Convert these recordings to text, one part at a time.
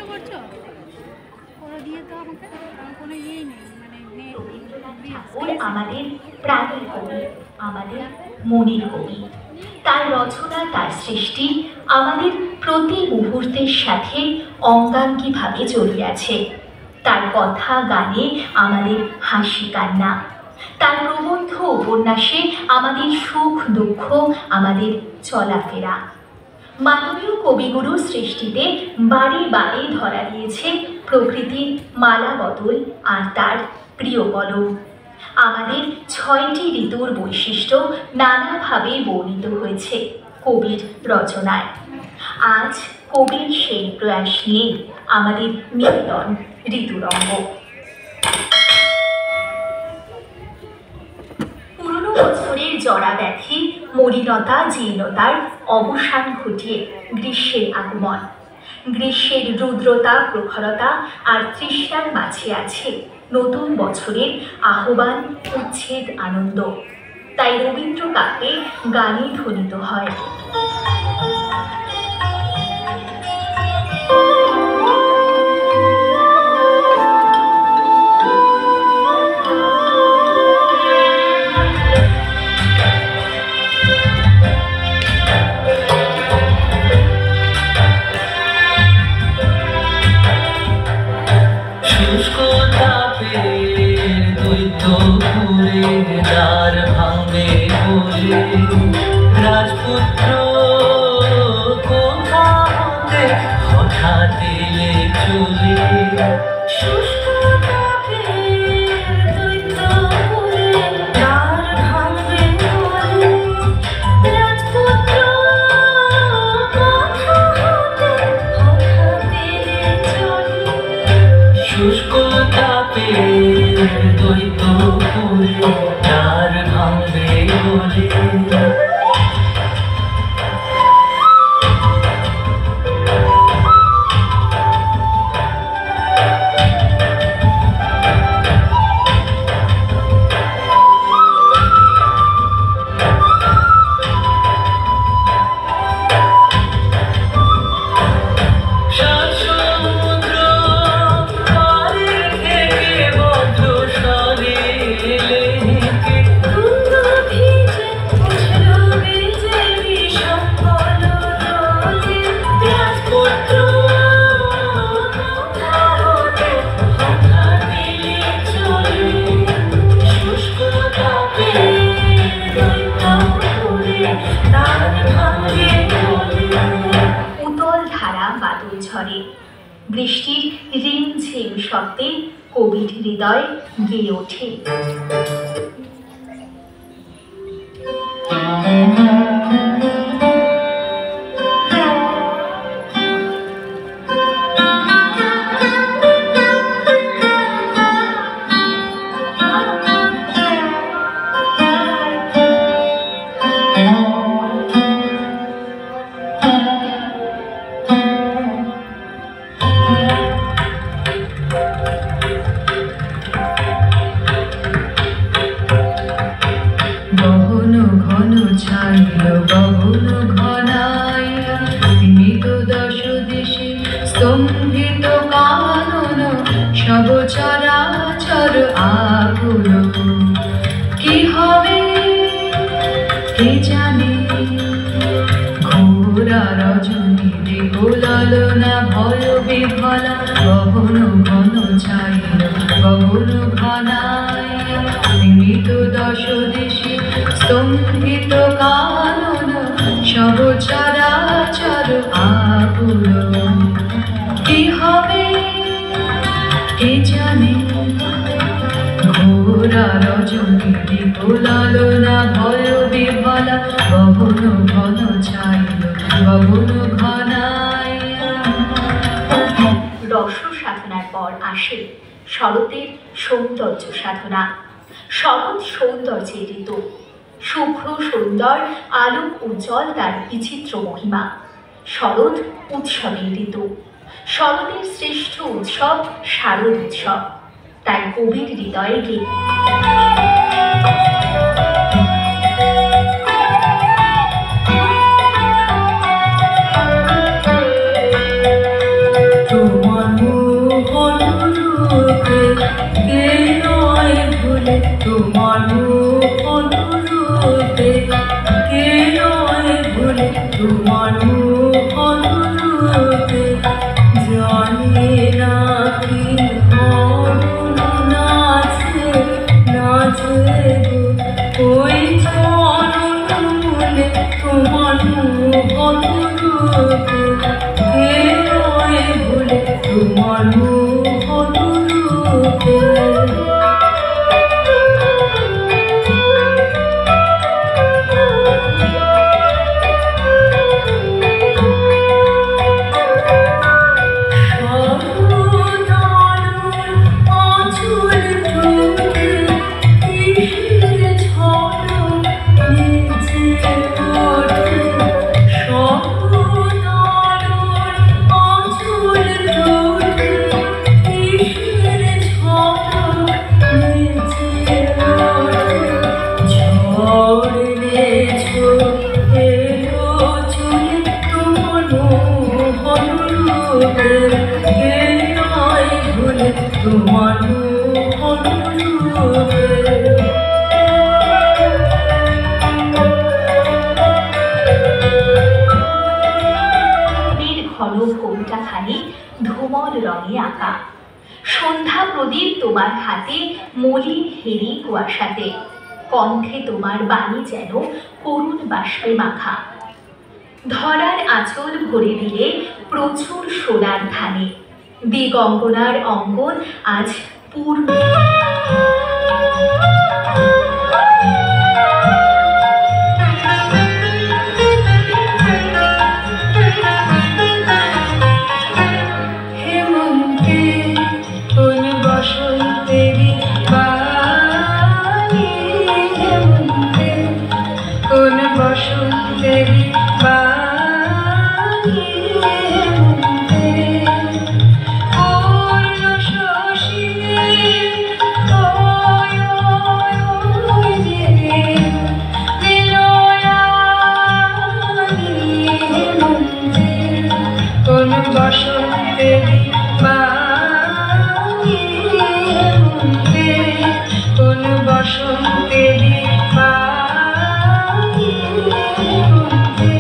করছো করে দিয়ে তো আমাকে কোনো ইয়েই নেই ঠাকুর আমাদের প্রাণের কবি, আমাদের মনের কবি। তার রচনা, তার সৃষ্টি আমাদের প্রতি মুহূর্তের সাথে অঙ্গাঙ্গিভাবে জড়িয়ে আছে। তার কথা গানে আমাদের হাসি কান্না, তার প্রবন্ধ উপন্যাসে আমাদের সুখ দুঃখ, আমাদের চলাফেরা। মাননীয় কবিগুরু সৃষ্টিতে বারে বারে ধরা দিয়েছে প্রকৃতির মালা বদল আর তার প্রিয় কলম। আমাদের 6টি ঋতুর বৈশিষ্ট্য নানাভাবে বর্ণিত হয়েছে কবির রচনায়। আজ কবির সেই প্রয়াস নিয়ে আমাদের নিবেদন ঋতুরঙ্গ। পুরনো বছরের জরা ব্যাধি, মলিনতা, জীর্ণতার অবসান ঘটিয়ে গ্রীষ্মের আগমন। গ্রীষ্মের রুদ্রতা, প্রখরতা আর তৃষ্ণার মাঝে আছে নতুন বছরের আহ্বান, উচ্ছেদ, আনন্দ। তাই রবীন্দ্র কাব্যে গানে ধ্বনিত হয়। রাজপুত্র কোথা হতে হঠাৎ এলে চলে, শুষ্ক তাপে দৈত্য করে তার ভাঙবে বলে। বৃষ্টির রিমঝিম শব্দে কবির হৃদয় গেয়ে ওঠে। স্তম্ভিত কানন সব চরাচর আকুল, কি হবে কে জানে। ঘোরা রজনীতে গোলালনা ভয় বিভলা, গহন ঘন ছাইল গগন ঘনায়। সীমিত দশ দেশে স্তম্ভিত কানন সব চরাচর আকুল, কি হবে কে জানে। ঘোরা রজনীতে গোলালনা ভয় বিভলা, গহন ঘন ছাইল গগন ঘনায়। রস সাধনার পর আসে শরতের সৌন্দর্য সাধনা। শরৎ সৌন্দর্যের ঋতু, শুভ্র সুন্দর আলোক উজ্জ্বল তার বিচিত্র মহিমা। শরৎ উৎসবের ঋতু, শরতের শ্রেষ্ঠ উৎসব শারদ উৎসব। তাই কবির হৃদয়ে গিয়ে তোমার কে নয় ভুলে তোমার মুখ অনুরূপে, কে নয় ভুলে তোমার মুখ অনুরূপে, জানি না কি মরণ নাচে নাচে গো ওই চরণ মূলে তোমার মুখ অনুরূপে, কে নয় ভুলে তোমার মুখ অনুরূপে। তোমার ঘন ঘোমটাখানি ধূমল রঙে আঁকা, সন্ধ্যা প্রদীপ তোমার হাতে মলিন হেরি কুয়াশাতে, কণ্ঠে তোমার বাণী যেন করুণ বাষ্পে মাখা। ধরার আঁচল ভরে দিলে প্রচুর সোনার ধানে, দিগঙ্গনার অঙ্গন আজ পূর্ণ। হেমন্তে কোন বসন্তেরি বাণী, হেমন্তে কোন বসন্তেরি বাণী, হেমন্তে পূর্ণ শশীর কোন বসন্তেরি বাণী, হেমন্তে কোন বসন্তেরি বাণী, হেমন্তে।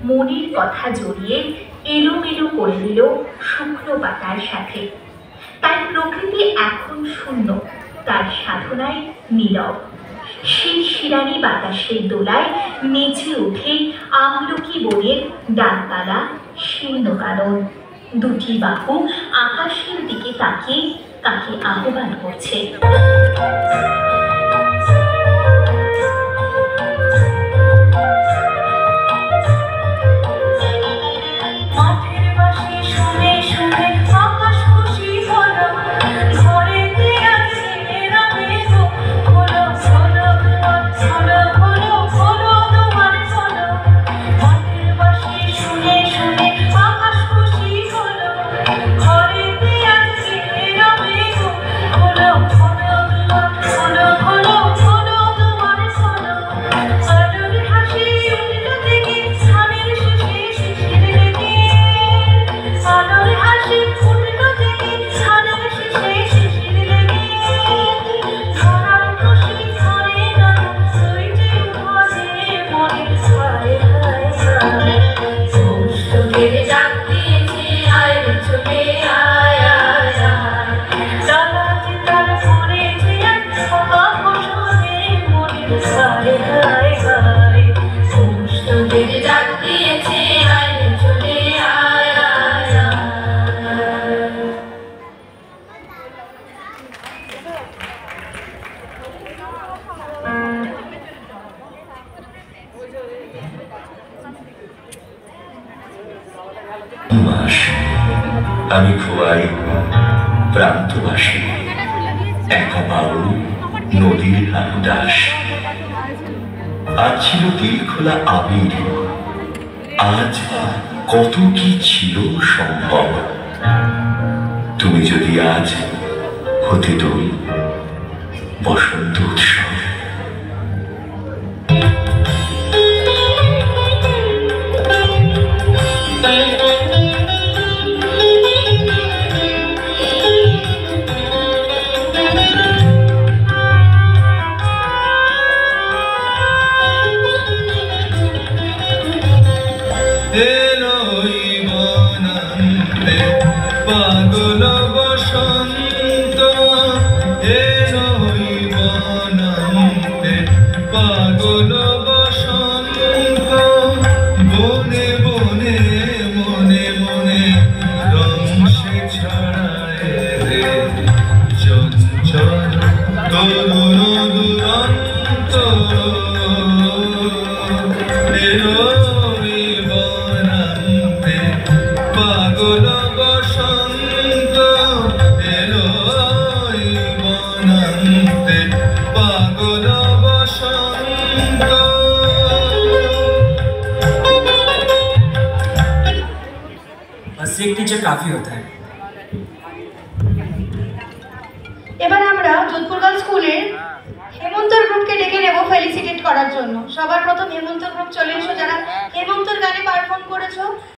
মনের কথা জড়িয়ে এলোমেলো করে দিল শুকনো পাতার সাথে। তার প্রকৃতি এখন শূন্য, তার সাধনায় নীরব। শিরশিরানি বাতাসের দোলায় নেচে ওঠে আমলকি বনের ডালপালা, শীর্ণ কানন। দুটি বাহু আকাশের দিকে তাকিয়ে তাকে আহ্বান করছে। ঘরে মাস আমি খোয়াই প্রান্তবাসী, একা বাউল নদীর দাস। আজ ছিল দিল খোলা আবির, আজ কত কি ছিল সম্ভব। তুমি যদি আজ হতে দোল বসন্ত উৎসব। পাগল বসন্ত এলোই বনন্তে, পাগল বসন্ত বনে বনে মনে মনে রং সে ছড়ায় রে। চঞ্চল তরুণ দুরন্ত এলোই বনন্তে, পাগল বসন্ত এলোই বনন্তে, পাগল বসন্ত। बस एक टीचर काफी होता है। এবার আমরা যোধপুর গার্লস স্কুলের হেমন্তর গ্রুপকে ডেকে নেব ফেলিসিটেট করার জন্য। সবার প্রথম হেমন্তর গ্রুপ চলে এসো, যারা হেমন্তর গানে পারফর্ম করেছো।